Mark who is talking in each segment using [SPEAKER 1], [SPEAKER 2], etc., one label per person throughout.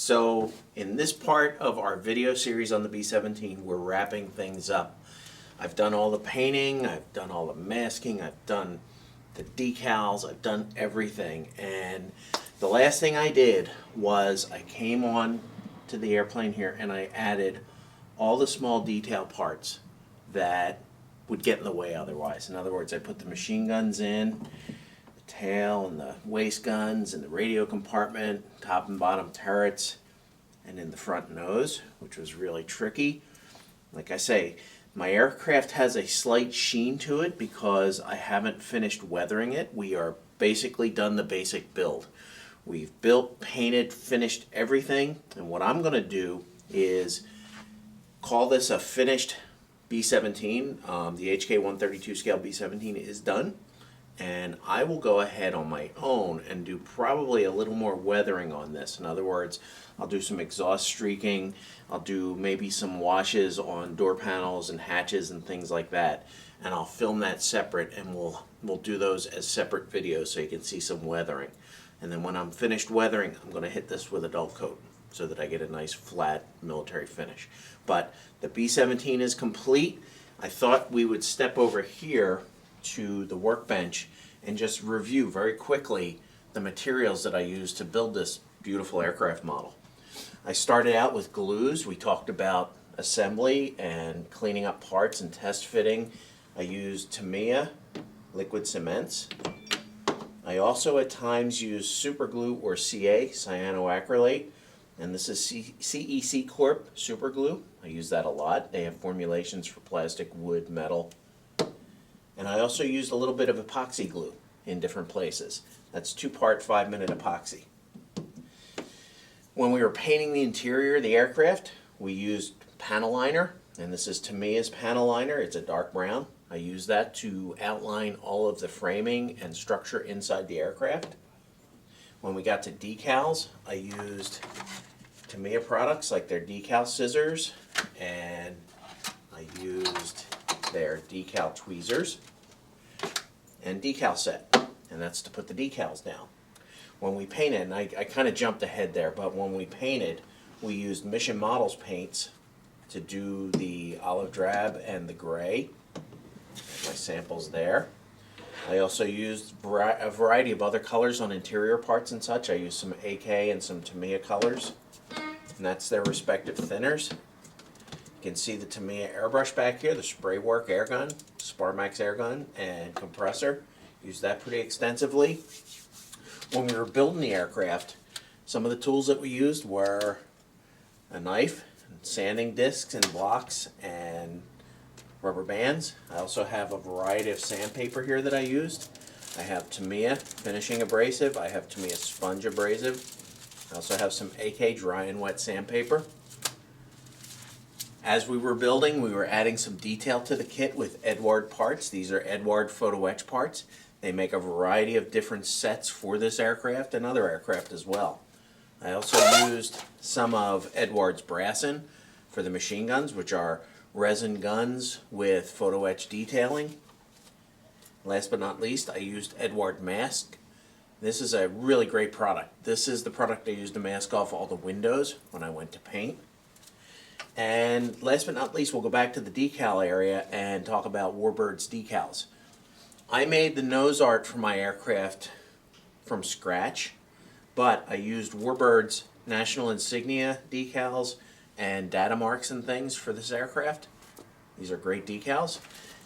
[SPEAKER 1] So in this part of our video series on the B-17, we're wrapping things up. I've done all the painting, I've done all the masking, I've done the decals, I've done everything. And the last thing I did was I came on to the airplane here and I added all the small detail parts that would get in the way otherwise. In other words, I put the machine guns in, the tail and the waist guns and the radio compartment, top and bottom turrets, and in the front nose, which was really tricky. Like I say, my aircraft has a slight sheen to it because I haven't finished weathering it. We are basically done the basic build. We've built, painted, finished everything, and what I'm going to do is call this a finished B-17. The HK-132 scale B-17 is done, and I will go ahead on my own and do probably a little more weathering on this. In other words, I'll do some exhaust streaking, I'll do maybe some washes on door panels and hatches and things like that, and I'll film that separate, and we'll do those as separate videos so you can see some weathering. And then when I'm finished weathering, I'm going to hit this with a dull coat so that I get a nice flat military finish. But the B-17 is complete. I thought we would step over here to the workbench and just review very quickly the materials that I used to build this beautiful aircraft model. I started out with glues. We talked about assembly and cleaning up parts and test fitting. I used Tamiya liquid cements. I also at times use super glue or CA, cyanoacrylate, and this is CEC Corp super glue. I use that a lot. They have formulations for plastic, wood, metal. And I also used a little bit of epoxy glue in different places. That's 2-part 5-minute epoxy. When we were painting the interior of the aircraft, we used panel liner, and this is Tamiya's panel liner. It's a dark brown. I use that to outline all of the framing and structure inside the aircraft. When we got to decals, I used Tamiya products like their decal scissors, and I used their decal tweezers and decal set, and that's to put the decals down. When we painted, and I kind of jumped ahead there, but when we painted, we used Mission Models paints to do the olive drab and the gray. My samples there. I also used a variety of other colors on interior parts and such. I used some AK and some Tamiya colors, and that's their respective thinners. You can see the Tamiya airbrush back here, the spray work air gun, Sparmax air gun, and compressor. Used that pretty extensively. When we were building the aircraft, some of the tools that we used were a knife, sanding discs and blocks, and rubber bands. I also have a variety of sandpaper here that I used. I have Tamiya finishing abrasive. I have Tamiya sponge abrasive. I also have some AK dry and wet sandpaper. As we were building, we were adding some detail to the kit with Edward parts. These are Edward photo etch parts. They make a variety of different sets for this aircraft and other aircraft as well. I also used some of Edward's brassin for the machine guns, which are resin guns with photo etch detailing. Last but not least, I used Edward mask. This is a really great product. This is the product I used to mask off all the windows when I went to paint. And last but not least, we'll go back to the decal area and talk about Warbird's decals. I made the nose art for my aircraft from scratch, but I used Warbird's national insignia decals and data marks and things for this aircraft. These are great decals,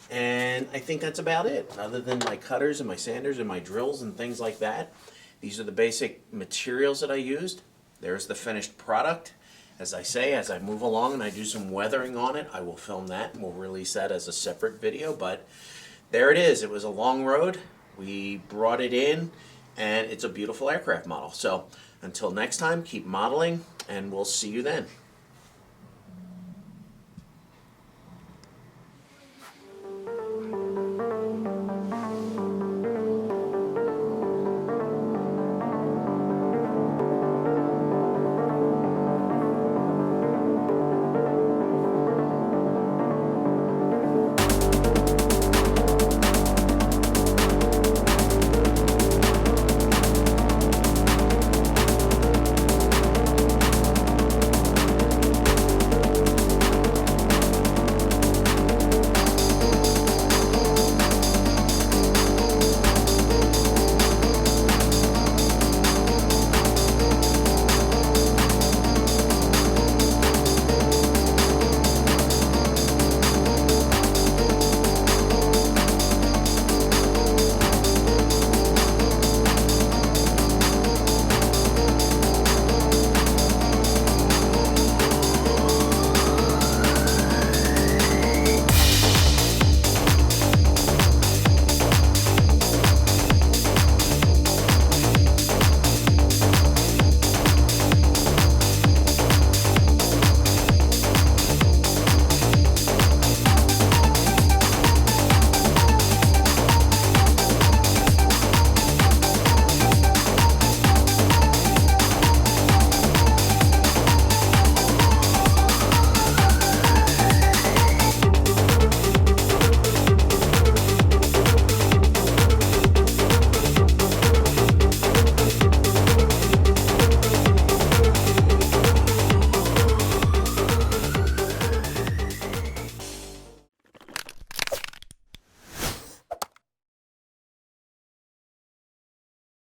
[SPEAKER 1] and I think that's about it. Other than my cutters and my sanders and my drills and things like that, these are the basic materials that I used. There's the finished product. As I say, as I move along and I do some weathering on it, I will film that and we'll release that as a separate video, but there it is. It was a long road. We brought it in, and it's a beautiful aircraft model. So until next time, keep modeling, and we'll see you then.